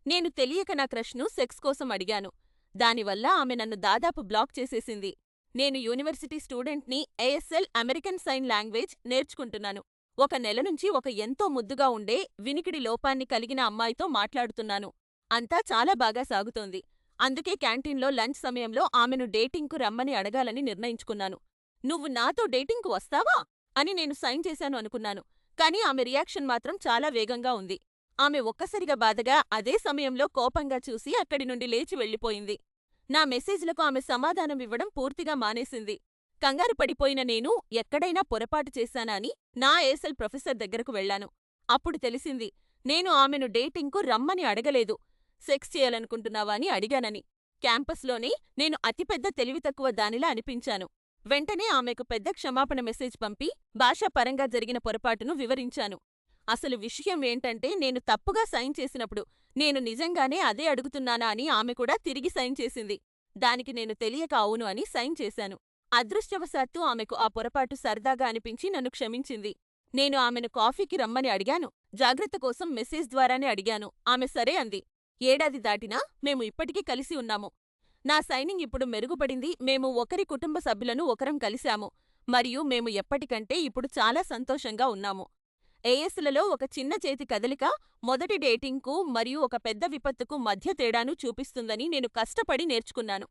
నేను తెలియక నా క్రష్‌ను సెక్స్ కోసం అడిగాను. దానివల్ల ఆమె నన్ను దాదాపు బ్లాక్ చేసేసింది. నేను యూనివర్సిటీ స్టూడెంట్‌ని ఏఎస్ఎల్ అమెరికన్ సైన్ లాంగ్వేజ్ నేర్చుకుంటున్నాను. ఒక నెల నుంచి ఒక ఎంతో ముద్దుగా ఉండే, వినికిడి లోపాన్ని కలిగిన అమ్మాయితో మాట్లాడుతున్నాను. అంతా చాలా బాగా సాగుతోంది. అందుకే క్యాంటీన్‌లో లంచ్ సమయంలో ఆమెను డేటింగ్‌కు రమ్మని అడగాలని నిర్ణయించుకున్నాను. నువ్వు నాతో డేటింగ్‌కు వస్తావా? అని నేను సైన్ చేశాను అనుకున్నాను. కానీ ఆమె రియాక్షన్ మాత్రం చాలా వేగంగా ఉంది. ఆమె ఒక్కసారిగా బాధగా, అదే సమయంలో కోపంగా చూసి అక్కడి నుండి లేచి వెళ్ళిపోయింది. నా మెసేజ్‌లకు ఆమె సమాధానం ఇవ్వడం పూర్తిగా మానేసింది. కంగారు పడిపోయిన నేను ఎక్కడైనా పొరపాటు చేశానా అని నా ఏఎస్ఎల్ ప్రొఫెసర్ దగ్గరకు వెళ్ళాను. అప్పుడు తెలిసింది నేను ఆమెను డేటింగ్‌కు రమ్మని అడగలేదు. సెక్స్ చేయాలనుకుంటున్నావా అని అడిగానని. క్యాంపస్‌లోనే నేను అతిపెద్ద తెలివితక్కువ దానిలా అనిపించాను. వెంటనే ఆమెకు పెద్ద క్షమాపణ మెసేజ్ పంపి, భాషాపరంగా జరిగిన పొరపాటును వివరించాను. అసలు విషయం ఏంటంటే నేను తప్పుగా సైన్ చేసినప్పుడు, నేను నిజంగానే అదే అడుగుతున్నానా అని ఆమె కూడా తిరిగి సైన్ చేసింది. దానికి నేను తెలియక అవును అని సైన్ చేశాను. అదృష్టవశాత్తు ఆమెకు ఆ పొరపాటు సరదాగా అనిపించి నన్ను క్షమించింది. నేను ఆమెను కాఫీకి రమ్మని అడిగాను. జాగ్రత్త కోసం మెసేజ్ ద్వారానే అడిగాను. ఆమె సరే అంది. ఏడాది దాటినా మేము ఇప్పటికీ కలిసి ఉన్నాము. నా సైనింగ్ ఇప్పుడు మెరుగుపడింది. మేము ఒకరి కుటుంబ సభ్యులను ఒకరం కలిశాము. మరియు మేము ఎప్పటికంటే ఇప్పుడు చాలా సంతోషంగా ఉన్నాము. ఏఎస్‌లలో ఒక చిన్న చేతి కదలిక మొదటి డేటింగ్‌కు మరియు ఒక పెద్ద విపత్తుకు మధ్య తేడాను చూపిస్తుందని నేను కష్టపడి నేర్చుకున్నాను.